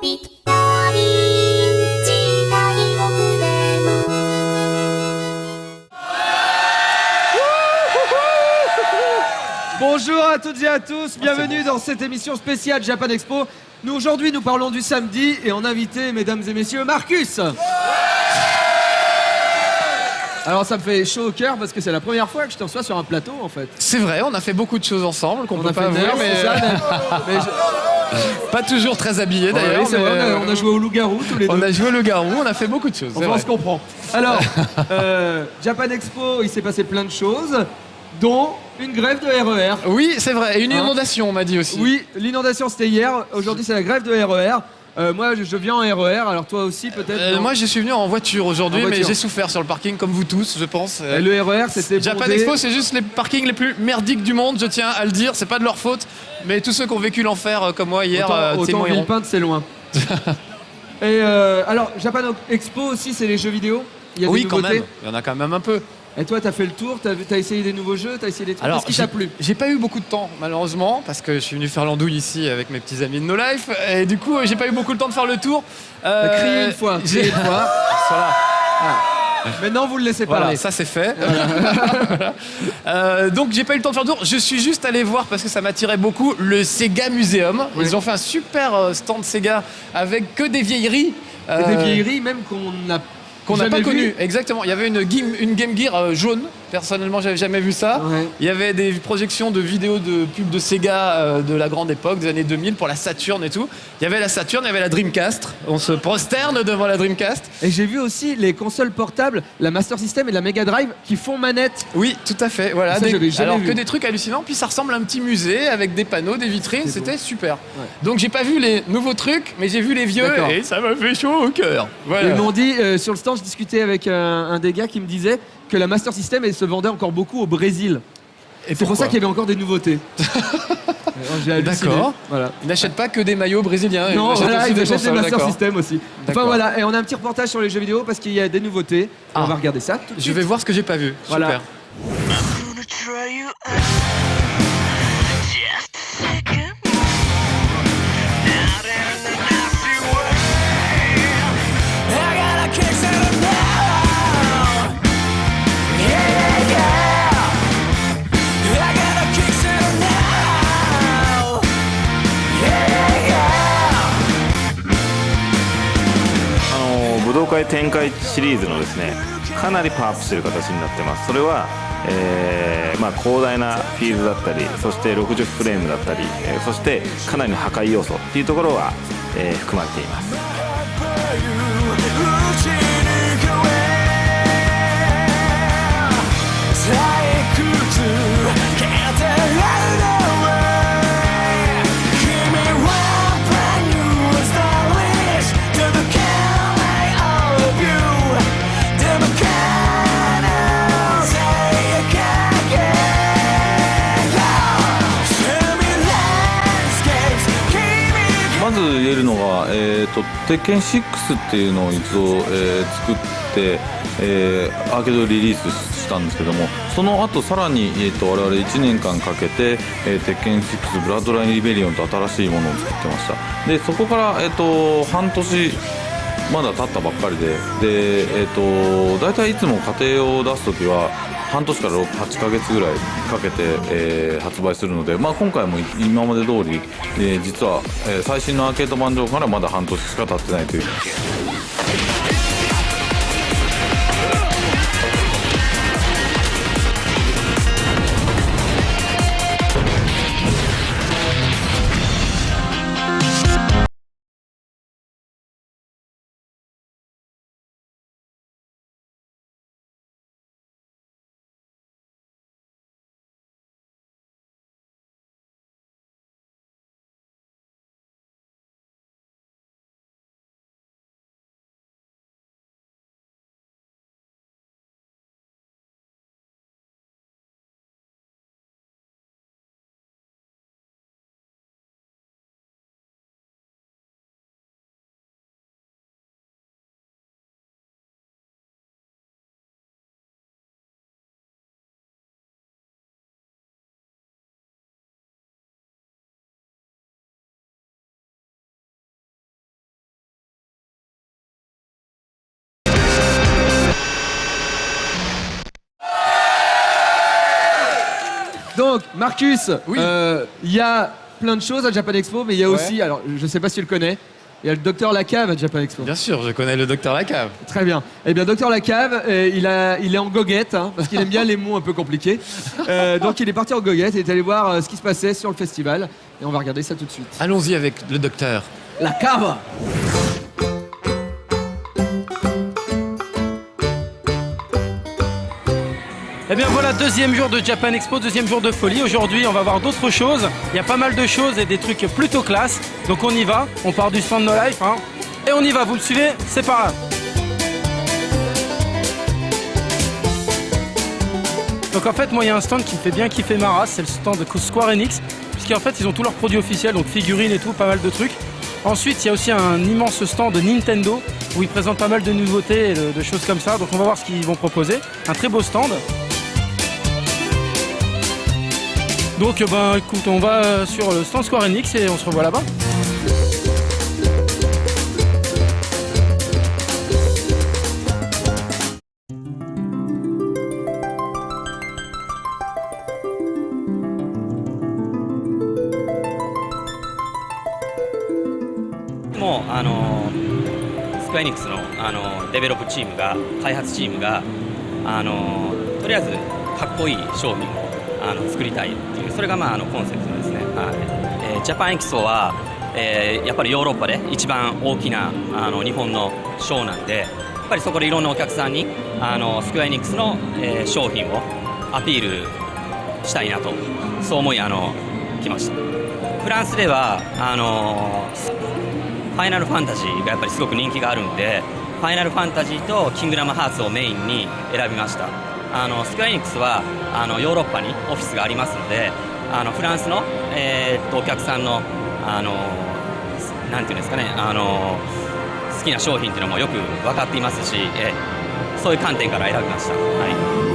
ぴったり時代遅れの Bonjour à toutes et à tous, bienvenue dans cette émission spéciale Japan Expo. Nous aujourd'hui nous parlons du samedi et on a invité, mesdames et messieurs, Marcus. Alors ça me fait chaud au cœur parce que c'est la première fois que je te reçois sur un plateau en fait. C'est vrai, on a fait beaucoup de choses ensemble qu'on On peut a pas fait avouer, Nurse, mais c'est ça, mais pas toujours très habillés d'ailleurs. oui, c'est vrai, mais, on a joué au loup-garou tous les deux. on a joué le garou, on a fait beaucoup de choses. c'est Enfin, on vrai. se comprend. Alors, Japan Expo, il s'est passé plein de choses, dont une grève de RER. Oui, c'est vrai, et une Hein inondation on m'a dit aussi. Oui, l'inondation c'était hier, aujourd'hui c'est la grève de RER. Moi je viens en RER, alors toi aussi peut-être non Moi je suis venu en voiture aujourd'hui, En mais voiture. j'ai souffert sur le parking comme vous tous, je pense. Et le RER c'était Japan bondé. Expo, c'est juste les parkings les plus merdiques du monde, je tiens à le dire, c'est pas de leur faute, mais tous ceux qui ont vécu l'enfer comme moi hier Autant témoigneront. Villepinte c'est loin. Et alors Japan Expo aussi c'est les jeux vidéo. Il y a Oui, des quand nouveautés. même, il y en a quand même un peu. Et toi t'as fait le tour, t'as essayé des nouveaux jeux, t'as essayé des trucs. Qu'est-ce qui t'a plu? j'ai pas eu beaucoup de temps malheureusement parce que je suis venu faire l'andouille ici avec mes petits amis de No Life et du coup j'ai pas eu beaucoup de temps de faire le tour. T'as crié une fois, J'ai crié une fois. Voilà. Maintenant vous le laissez Voilà, parler. ça c'est fait. Donc j'ai pas eu le temps de faire le tour. Je suis juste allé voir parce que ça m'attirait beaucoup le Sega Museum. Oui. Ils ont fait un super stand Sega avec que des vieilleries. Et des vieilleries même qu'on n'a n'a pas jamais connu. vues. Exactement. Il y avait une Game Gear jaune. Personnellement, j'avais jamais vu ça. Ouais. Il y avait des projections de vidéos de pubs de Sega de la grande époque, des années 2000, pour la Saturn et tout. Il y avait la Saturn, il y avait la Dreamcast. On se prosterne devant la Dreamcast. Et j'ai vu aussi les consoles portables, la Master System et la Mega Drive qui font manette. Oui, tout à fait. Voilà. Ça, j'avais jamais Alors vu. que des trucs hallucinants. Puis ça ressemble à un petit musée avec des panneaux, des vitrines. C'est C'était beau. super. Ouais. Donc j'ai pas vu les nouveaux trucs, mais j'ai vu les vieux D'accord. et ça m'a fait chaud au cœur. Voilà. Ils m'ont dit, sur le stand, je discutais avec un des gars qui me disait que la Master System elle se vendait encore beaucoup au Brésil. Et C'est pour ça qu'il y avait encore des nouveautés. Alors, j'ai halluciné. D'accord. Voilà. Ils n'achètent pas que des maillots brésiliens. Non, achètent voilà, aussi ils des achètent des consoles, Master d'accord. System aussi. Enfin D'accord. voilà, et on a un petit reportage sur les jeux vidéo parce qu'il y a des nouveautés. Et Ah. on va regarder ça tout de Je suite. vais voir ce que j'ai pas vu. Voilà. Super. gonna try you out. Just a second. Out in the nasty world. I gotta kick it now. Yeah, yeah. I gotta kick it now. Yeah, yeah. 武道会展開シリーズのですねかなりパワーアップしている形になってます。それは、広大なフィールドだったり、そして60フレームだったり、そしてかなりの破壊要素っていうところが、含まれています。まず言えるのが、鉄拳6っていうのを一度、作って、アーケードリリースしたんですけども、その後さらに、我々1年間かけて、鉄拳6ブラッドラインリベリオンと新しいものを作ってました。でそこから、半年まだ経ったばっかりで、大体いつも家庭を出すときは半年から8ヶ月ぐらいかけて、発売するので、今回も今まで通り、実は、最新のアーケード版上からまだ半年しか経ってないという。Donc, Marcus, Oui. il y a plein de choses à Japan Expo, mais il y a aussi, alors je sais pas si tu le connais, il y a le docteur Lacave à Japan Expo. Bien sûr, je connais le docteur Lacave. Très bien. Eh bien, docteur Lacave, il est en goguette, hein, parce qu'il aime bien les mots un peu compliqués. Donc, il est parti en goguette et est allé voir ce qui se passait sur le festival. Et on va regarder ça tout de suite. Allons-y avec le docteur. La cave. Eh bien voilà, deuxième jour de Japan Expo, deuxième jour de folie. Aujourd'hui, on va voir d'autres choses. Il y a pas mal de choses et des trucs plutôt classe. Donc on y va, on part du stand No Life. Hein. Et on y va, vous le suivez, c'est par là. Donc en fait, moi, il y a un stand qui me fait bien kiffer ma race, c'est le stand de Square Enix. Puisqu'en fait, ils ont tous leurs produits officiels, donc figurines et tout, pas mal de trucs. Ensuite, il y a aussi un immense stand de Nintendo où ils présentent pas mal de nouveautés et de choses comme ça. Donc on va voir ce qu'ils vont proposer. Un très beau stand. Donc ben écoute, on va sur le stand Square Enix et on se revoit là-bas. もスクエアエニックスのデベロップチームが開発チームがとりあえずかっこいい商品を作りたいっていうそれがコンセプトですね。はいジャパンエキスポは、やっぱりヨーロッパで一番大きな日本のショーなんでやっぱりそこでいろんなお客さんにスクエアエニックスの、商品をアピールしたいなとそう思い来ました。フランスではファイナルファンタジーがやっぱりすごく人気があるんでファイナルファンタジーとキングダムハーツをメインに選びました。スクエアエニックスはヨーロッパにオフィスがありますのでフランスの、お客さんのなんていうんですかね好きな商品っていうのもよく分かっていますし、そういう観点から選びました。はい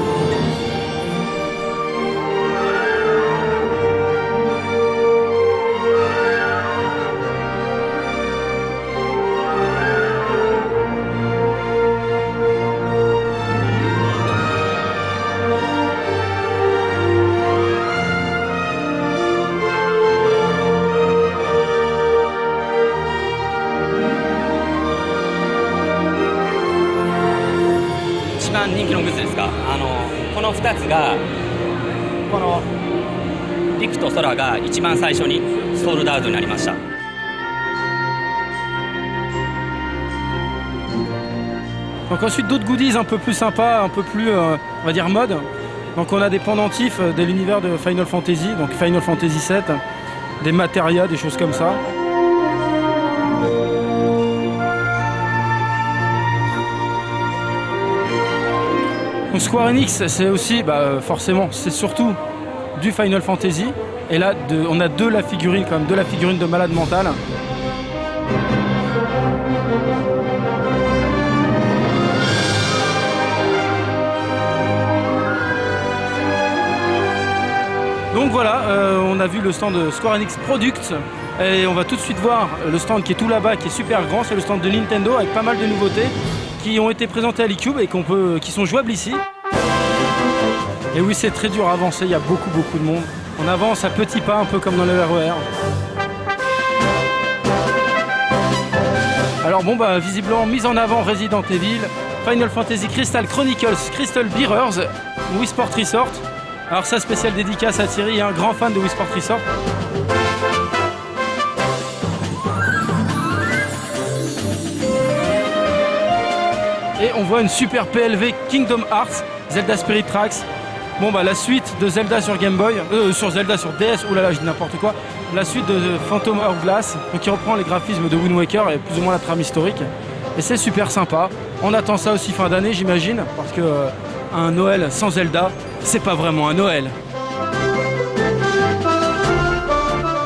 一番人気のグッズですかこの2つがこの陸と空が一番最初にソールドアウトになりました。 Donc ensuite d'autres goodies un peu plus sympas, un peu plus on va dire mode. Donc on a des pendentifs de l'univers de Final Fantasy, donc Final Fantasy VII, des matérias, des choses comme ça. Donc Square Enix c'est aussi forcément c'est surtout du Final Fantasy et là on a de la figurine quand même, de la figurine de malade mental. Donc voilà, on a vu le stand de Square Enix Products et on va tout de suite voir le stand qui est tout là-bas, qui est super grand, c'est le stand de Nintendo avec pas mal de nouveautés qui ont été présentées à l'eCube et qui sont jouables ici. Et oui, c'est très dur à avancer, il y a beaucoup de monde. On avance à petits pas, un peu comme dans le RER. Alors bon, visiblement, mise en avant Resident Evil, Final Fantasy Crystal Chronicles, Crystal Bearers, Wii Sport Resort. Alors ça, spécial dédicace à Thierry, un grand fan de Wii Sport Resort. Et on voit une super PLV Kingdom Hearts, Zelda Spirit Tracks. Bon la suite de Zelda sur Game Boy, sur Zelda sur DS, oulala, je dis n'importe quoi. La suite de Phantom Hourglass, donc qui reprend les graphismes de Wind Waker et plus ou moins la trame historique. Et c'est super sympa. On attend ça aussi fin d'année, j'imagine, parce que un Noël sans Zelda, c'est pas vraiment un Noël.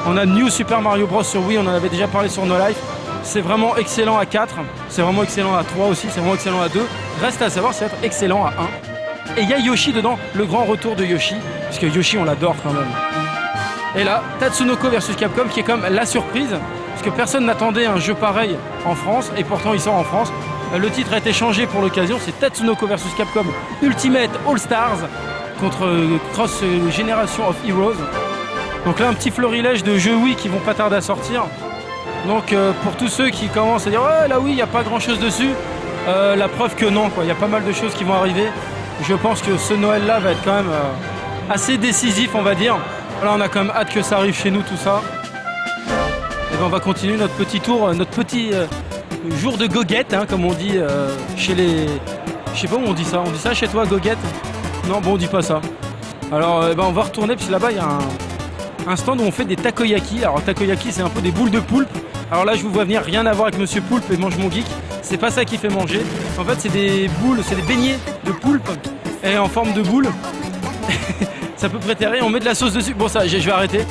On a New Super Mario Bros sur Wii, on en avait déjà parlé sur No Life. C'est vraiment excellent à 4, c'est vraiment excellent à 3 aussi, c'est vraiment excellent à 2. Reste à savoir, c'est être excellent à 1. Et il y a Yoshi dedans, le grand retour de Yoshi, parce que Yoshi on l'adore quand même. Et là, Tatsunoko vs Capcom qui est comme la surprise, parce que personne n'attendait un jeu pareil en France, et pourtant il sort en France. Le titre a été changé pour l'occasion, c'est Tatsunoko vs Capcom Ultimate All Stars. contre Cross Generation of Heroes. Donc là, un petit florilège de jeux Wii qui vont pas tarder à sortir. Donc pour tous ceux qui commencent à dire ouais là oui il n'y a pas grand chose dessus, la preuve que non quoi, il y a pas mal de choses qui vont arriver. Je pense que ce Noël là va être quand même assez décisif on va dire. Là on a quand même hâte que ça arrive chez nous tout ça. Et ben on va continuer notre petit tour, notre petit jour de goguette hein, comme on dit chez les... Je sais pas où on dit ça chez toi goguette? Non bon on dit pas ça. Alors ben, on va retourner parce que là-bas il y a un stand où on fait des takoyaki. Alors takoyaki c'est un peu des boules de poulpe. Alors là je vous vois venir, rien à voir avec Monsieur Poulpe et Mange Mon Geek. C'est pas ça qui fait manger. En fait c'est des boules, c'est des beignets de poulpe et en forme de boule. Ça peut prêter à rien, on met de la sauce dessus. Bon ça je vais arrêter.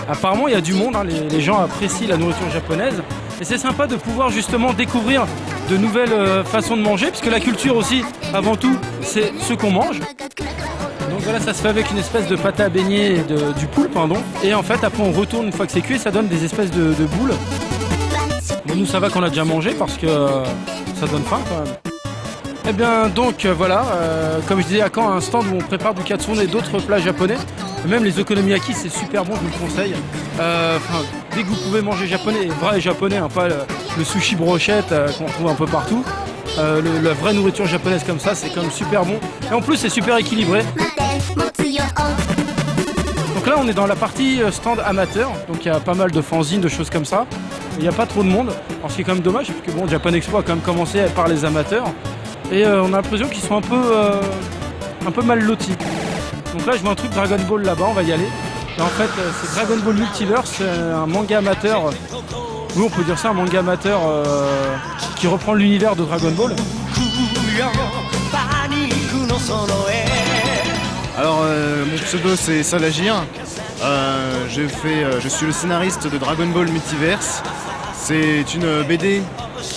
Apparemment il y a du monde, hein. Les gens apprécient la nourriture japonaise. Et c'est sympa de pouvoir justement découvrir de nouvelles façons de manger. Puisque la culture aussi, avant tout, c'est ce qu'on mange. Donc voilà, ça se fait avec une espèce de pâte à beignet et du poulpe, pardon. Et en fait, après, on retourne une fois que c'est cuit, ça donne des espèces de boules. Bon, nous, ça va qu'on a déjà mangé parce que ça donne faim quand même. Eh bien, donc voilà, comme je disais, à Caen, un stand où on prépare du katsune et d'autres plats japonais. Même les okonomiyaki, c'est super bon, je vous le conseille. Dès que vous pouvez manger japonais, vrai japonais, hein, pas le sushi brochette qu'on trouve un peu partout. La vraie nourriture japonaise comme ça, c'est quand même super bon. Et en plus, c'est super équilibré. Donc là, on est dans la partie stand amateur. Donc il y a pas mal de fanzines, de choses comme ça. Il n'y a pas trop de monde. Alors ce qui est quand même dommage, parce que bon, Japan Expo a quand même commencé par les amateurs. Et on a l'impression qu'ils sont un peu mal lotis. Donc là, je vois un truc Dragon Ball là-bas, on va y aller. Et en fait, c'est Dragon Ball Multiverse, c'est un manga amateur. Oui, on peut dire ça, un manga amateur qui reprend l'univers de Dragon Ball. Alors, mon pseudo c'est Salagir. Je suis le scénariste de Dragon Ball Multiverse. C'est une BD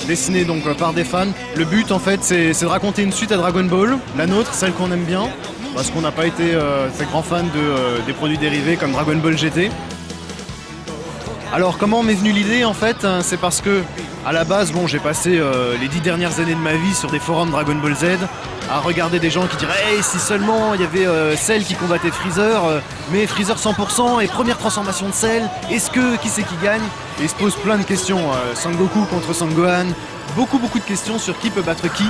dessinée donc par des fans. Le but en fait c'est de raconter une suite à Dragon Ball, la nôtre, celle qu'on aime bien, parce qu'on n'a pas été très grand fan des produits dérivés comme Dragon Ball GT. Alors comment m'est venue l'idée en fait? C'est parce que à la base, bon, j'ai passé les 10 dernières années de ma vie sur des forums Dragon Ball Z à regarder des gens qui diraient hey, si seulement il y avait Cell qui combattait Freezer, mais Freezer 100% et première transformation de Cell, qui c'est qui gagne? Et il se pose plein de questions, Sangoku contre Sangohan, beaucoup de questions sur qui peut battre qui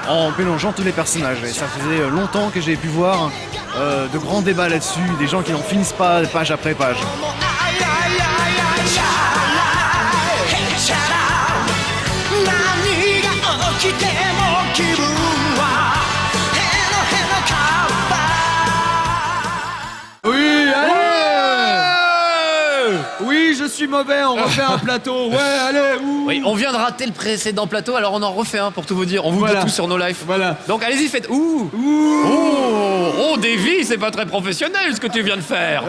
en mélangeant tous les personnages. Et ça faisait longtemps que j'ai pu voir de grands débats là-dessus, des gens qui n'en finissent pas page après page. Oui, allez! Oui, je suis mauvais, on refait un plateau. Ouais, allez, ouh. Oui, on vient de rater le précédent plateau, alors on en refait un pour tout vous dire. On vous Voilà. dit tout sur nos lives. Voilà. Donc allez-y, faites ouh. Oh, Davy, c'est pas très professionnel ce que tu viens de faire.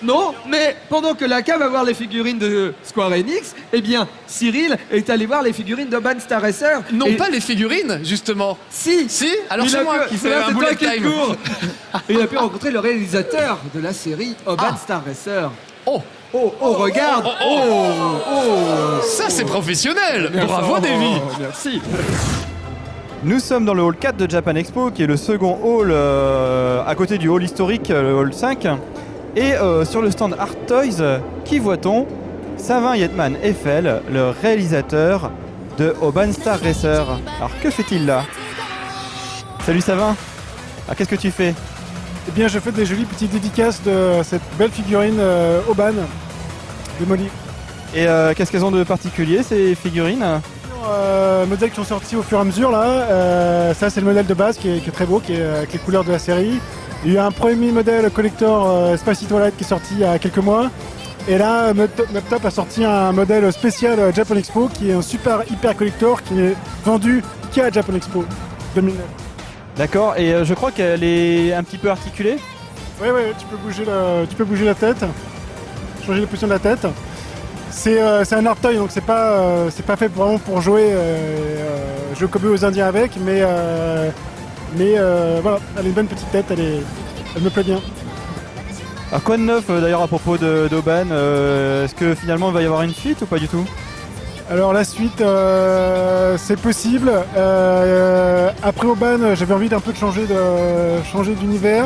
Non, mais pendant que la cave va voir les figurines de Square Enix, eh bien, Cyril est allé voir les figurines de Ban Star Racer. Non, Et- pas les figurines, justement. Si. Si. Alors Il c'est a moi pu- qui c'est fais là, un c'est bullet toi qui time. cours. Et il a pu rencontrer le réalisateur de la série Ban Star Racer. Oh, Regarde. ça c'est professionnel. Bravo, Oh, Davy. Merci. Nous sommes dans le hall 4 de Japan Expo, qui est le second hall à côté du hall historique, le hall 5. Et sur le stand Art Toys, qui voit-on? Savin Yetman Eiffel, le réalisateur de Oban Star Racer. Alors que fait-il là? Salut Savin. Ah, qu'est-ce que tu fais? Eh bien, je fais des jolies petites dédicaces de cette belle figurine Oban de Molly. Et qu'est-ce qu'elles ont de particulier ces figurines? Modèles qui sont sortis au fur et à mesure là. Ça, c'est le modèle de base qui est très beau, qui est avec les couleurs de la série. Il y a un premier modèle collector Spicy Twilight qui est sorti il y a quelques mois. Et là, Muptop a sorti un modèle spécial Japan Expo qui est un super hyper collector qui est vendu qu'à Japan Expo 2009. D'accord, et je crois qu'elle est un petit peu articulée. Oui, tu peux bouger la tête, changer la position de la tête. C'est un art toy, donc c'est pas fait vraiment pour jouer au cowboy aux Indiens avec, mais voilà, elle a une bonne petite tête, elle me plaît bien. Alors quoi de neuf d'ailleurs à propos d'Oban? Est-ce que finalement il va y avoir une suite ou pas du tout? Alors la suite, c'est possible. Après Auban, j'avais envie d'un peu de changer d'univers.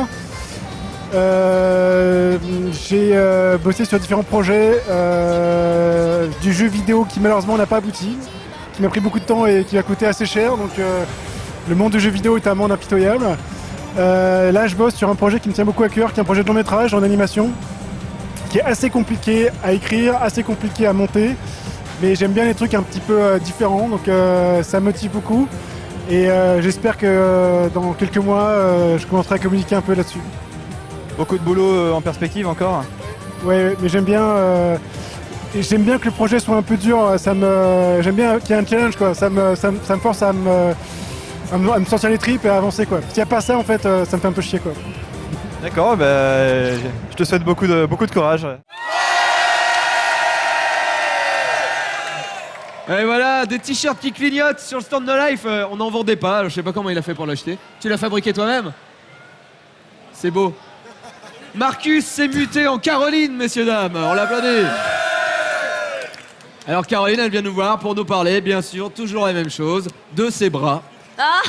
J'ai bossé sur différents projets, du jeu vidéo qui malheureusement n'a pas abouti, qui m'a pris beaucoup de temps et qui m'a coûté assez cher. Donc le monde du jeu vidéo est un monde impitoyable. Là, je bosse sur un projet qui me tient beaucoup à cœur, qui est un projet de long métrage en animation, qui est assez compliqué à écrire, assez compliqué à monter. Mais j'aime bien les trucs un petit peu différents, donc ça me motive beaucoup. Et j'espère que dans quelques mois, je commencerai à communiquer un peu là-dessus. Beaucoup de boulot en perspective encore. Ouais, mais j'aime bien que le projet soit un peu dur. J'aime bien qu'il y ait un challenge, quoi. Ça me force à me sortir les tripes et à avancer, quoi. S'il n'y a pas ça, en fait, ça me fait un peu chier, quoi. D'accord, je te souhaite beaucoup de courage. Et voilà, des t-shirts qui clignotent sur le stand de Life. On n'en vendait pas, alors je sais pas comment il a fait pour l'acheter. Tu l'as fabriqué toi-même? C'est beau. Marcus s'est muté en Caroline, messieurs, dames. On l'applaudit. Alors Caroline, elle vient nous voir pour nous parler, bien sûr, toujours la même chose, de ses bras. Ah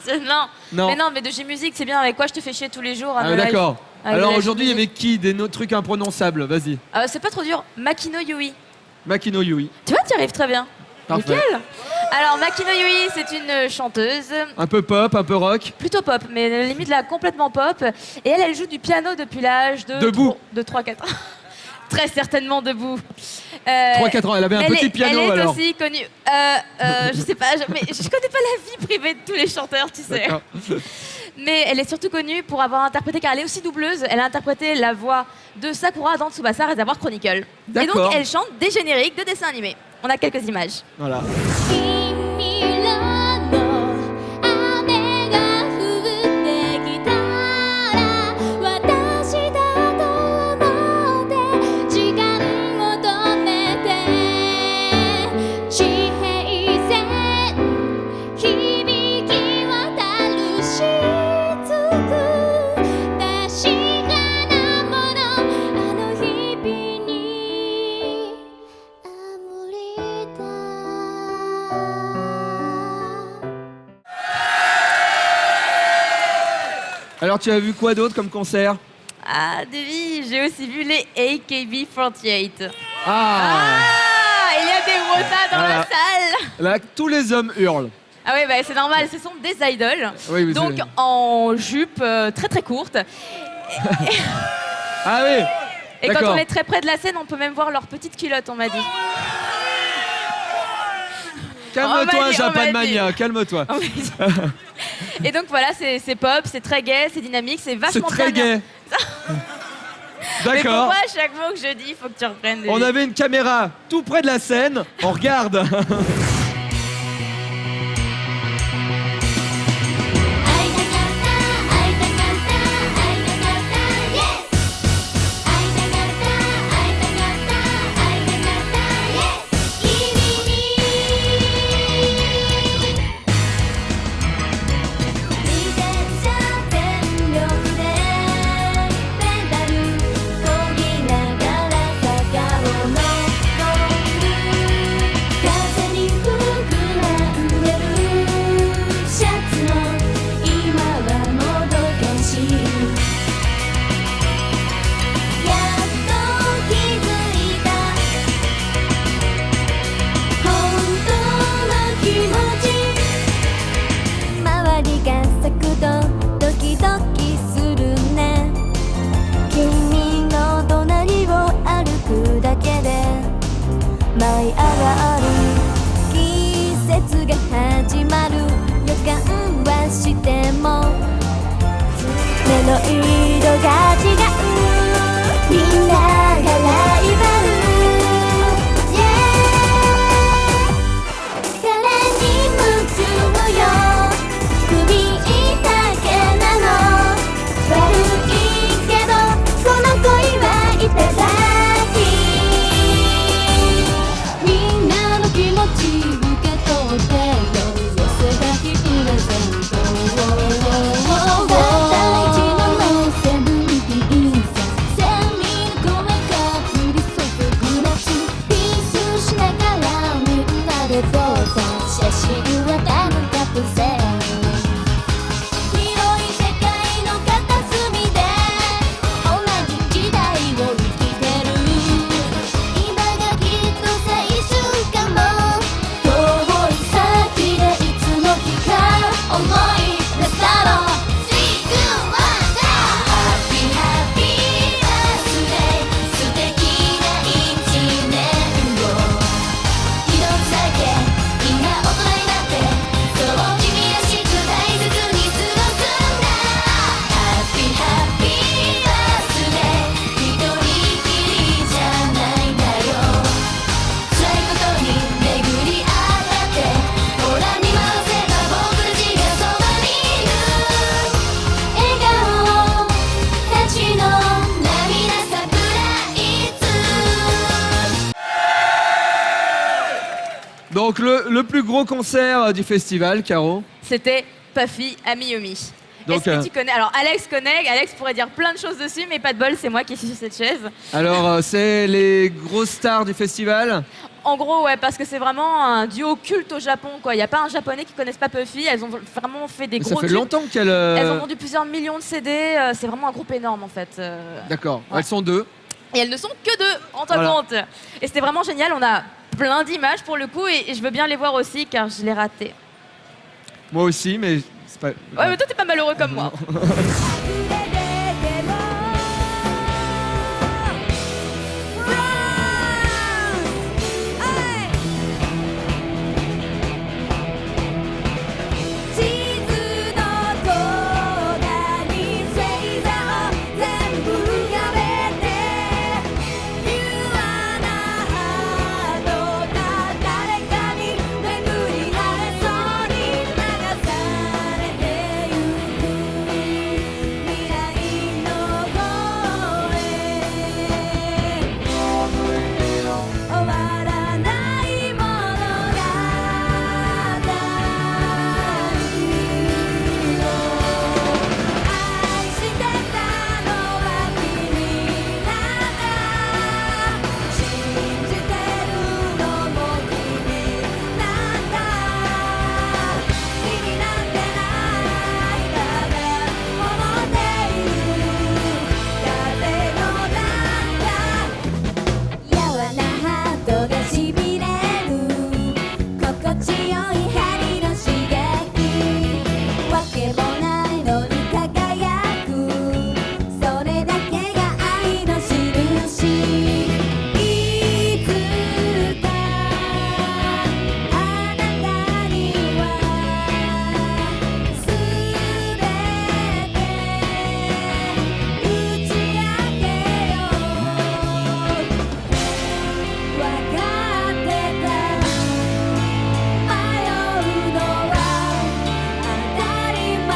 non. Non. Mais non, mais de G-Music, c'est bien. Avec quoi je te fais chier tous les jours à Ah me live. d'accord. Avec Alors la aujourd'hui, il y G-Music. avait qui? Des trucs imprononçables, vas-y. C'est pas trop dur. Makino Yui. Makino Yui. Tu vois, tu arrives très bien. Parfait. Nickel. Alors Makino Yui, c'est une chanteuse. Un peu pop, un peu rock. Plutôt pop, mais limite là complètement pop. Et elle joue du piano depuis l'âge de... Debout. De 3-4 ans. Très certainement debout. 3-4 ans, elle avait un petit piano elle est alors. aussi connue. Je sais pas, mais je connais pas la vie privée de tous les chanteurs, tu sais. D'accord. Mais elle est surtout connue pour avoir interprété, car elle est aussi doubleuse, elle a interprété la voix de Sakura dans Tsubasa Reservoir Chronicle. Et donc D'accord. elle chante des génériques de dessins animés. On a quelques images. Voilà. 君らの雨が降ってきたら私だと思って時間を止めて地平線響き渡るしつく確かなものあの日々にありた Alors tu as vu quoi d'autre comme concert? Ah, Devi, j'ai aussi vu les AKB48. Ah, Il y a des wotas dans Voilà. la salle. là, tous les hommes hurlent. Ah oui, bah, c'est normal, ce sont des idoles. Oui, mais Donc c'est- en jupe très très courte. Ah oui. Et quand D'accord. on est très près de la scène, on peut même voir leurs petites culottes, on m'a dit. On Calme-toi, m'a dit. Japanmania, calme-toi. On m'a dit. Et donc voilà, c'est pop, c'est très gay, c'est dynamique, c'est C'est vachement très bien. gay. Mais D'accord. pourquoi à chaque mot que je dis, il faut que tu reprennes des... On avait une caméra tout près de la scène. On regarde. 撮った写真は多分カップ線広い世界の片隅で同じ時代を生きてる今がきっと最終かも遠い先でいつの日か思い出したろ See you later Happy Happy Birthday 素敵な一年を一つだけ今大人になってそう君らしく大切に過ごすんだ Happy Happy Birthday 一人きりじゃないんだよ辛いことに巡り合ってほら見回せば僕たちがそばにいる笑顔たちの涙サプライズ Donc le plus gros concert du festival, Caro. C'était Puffy à Miyomi. Donc, Est-ce que tu connais? Alors Alex connaît, Alex pourrait dire plein de choses dessus, mais pas de bol, c'est moi qui suis sur cette chaise. Alors c'est les grosses stars du festival. En gros, ouais, parce que c'est vraiment un duo culte au Japon, quoi. Il n'y a pas un japonais qui connaisse pas Puffy. Elles ont vraiment fait des Mais gros ça fait tubes. longtemps qu'elles. Elles ont vendu plusieurs millions de CD. C'est vraiment un groupe énorme, en fait. D'accord. Ouais. Elles sont deux. Et elles ne sont que deux, rends-toi Voilà. compte. Et c'était vraiment génial. On a plein d'images pour le coup, et je veux bien les voir aussi, car je l'ai raté. Moi aussi, mais c'est pas. Ouais, mais toi, t'es pas malheureux comme moi. 地図の空に星座を全部浮かべてピュアなハートが誰かに巡り合えそうに流されてゆく未来の方へ終わらない物語愛してたのは君なんだ信じてるのも君なんだ意味なんてないただ思っている風の中やわなハートがしびれる心地よい針の刺激わけもないのに輝くそれだけが愛の印いつかあなたにはすべて打ち明けようわかってた迷うのは当たり前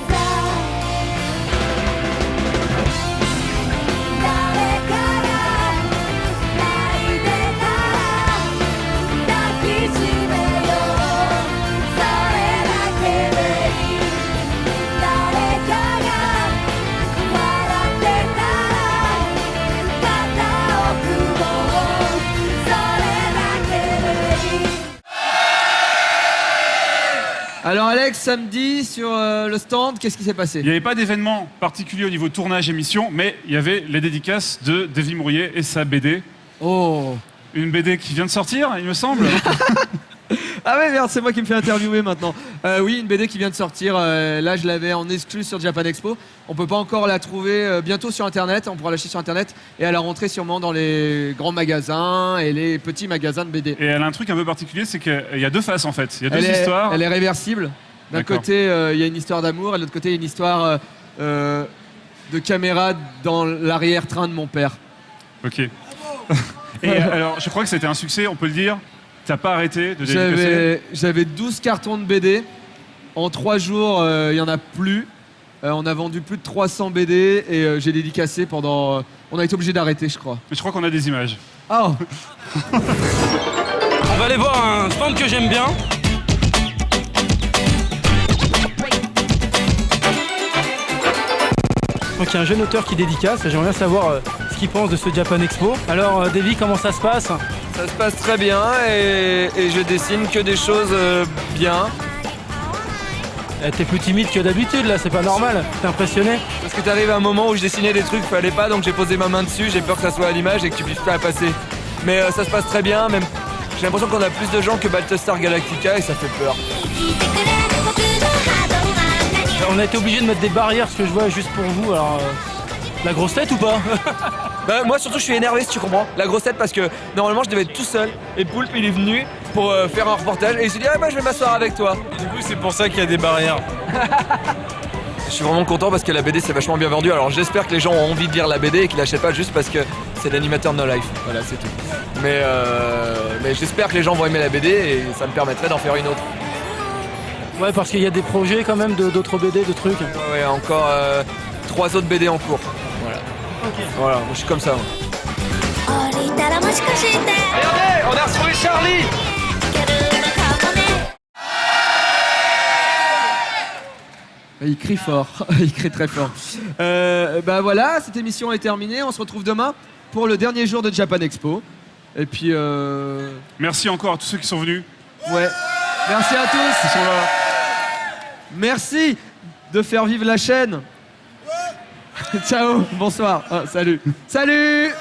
さ誰かが泣いてた抱きしめようそれだけでいい誰かが笑ってたら肩を組もうそれだけでいい Alors Alex, samedi sur le stand, qu'est-ce qui s'est passé? Il n'y avait pas d'événement particulier au niveau tournage émission, mais il y avait les dédicaces de Davy Mourier et sa BD. Oh. Une BD qui vient de sortir, il me semble. Ah ouais, merde, c'est moi qui me fais interviewer maintenant. Oui, une BD qui vient de sortir. Là, je l'avais en exclu sur Japan Expo. On peut pas encore la trouver bientôt sur Internet. On pourra l'acheter sur Internet et à la rentrée sûrement dans les grands magasins et les petits magasins de BD. Et elle a un truc un peu particulier, c'est qu'il y a deux faces en fait. Il y a deux Elle est- histoires. Elle est réversible. D'un D'accord. côté, il y a une histoire d'amour et de l'autre côté, il y a une histoire de caméra dans l'arrière-train de mon père. Ok. Et alors, je crois que c'était un succès, on peut le dire. T'as pas arrêté de dédicacer. J'avais 12 cartons de BD. En 3 jours, il y en a plus. On a vendu plus de 300 BD et j'ai dédicacé pendant... on a été obligé d'arrêter, je crois. Mais je crois qu'on a des images. Oh. On va aller voir un stand que j'aime bien. Donc il y a un jeune auteur qui dédicace, j'aimerais bien savoir ce qu'il pense de ce Japan Expo. Alors Davy, comment ça se passe? Ça se passe très bien et je dessine que des choses bien. T'es plus timide que d'habitude là, c'est pas normal. T'es impressionné? Parce que t'arrives à un moment où je dessinais des trucs, fallait pas, donc j'ai posé ma main dessus, j'ai peur que ça soit à l'image et que tu puisses pas la passer. Mais ça se passe très bien, même j'ai l'impression qu'on a plus de gens que Battlestar Galactica et ça fait peur. On a été obligé de mettre des barrières, ce que je vois, juste pour vous. Alors, la grosse tête ou pas? Bah, moi surtout je suis énervé si tu comprends. La grosse tête parce que normalement je devais être tout seul et Poulpe il est venu pour faire un reportage et il s'est dit ah bah je vais m'asseoir avec toi. Du coup, c'est pour ça qu'il y a des barrières. Je suis vraiment content parce que la BD c'est vachement bien vendu. Alors j'espère que les gens ont envie de lire la BD et qu'ils l'achètent pas juste parce que c'est l'animateur de No Life. Voilà, c'est tout. Mais j'espère que les gens vont aimer la BD et ça me permettrait d'en faire une autre. Ouais, parce qu'il y a des projets quand même d'autres BD, de trucs. Ouais, encore 3 autres BD en cours. Voilà. Ok. Voilà, moi je suis comme ça. Regardez, on a retrouvé Charlie. Il crie fort, il crie très fort. Bah voilà, cette émission est terminée. On se retrouve demain pour le dernier jour de Japan Expo. Et puis Merci encore à tous ceux qui sont venus. Ouais. Merci à tous. Ils sont là. Merci de faire vivre la chaîne. Ciao, bonsoir. Ah, salut. Salut.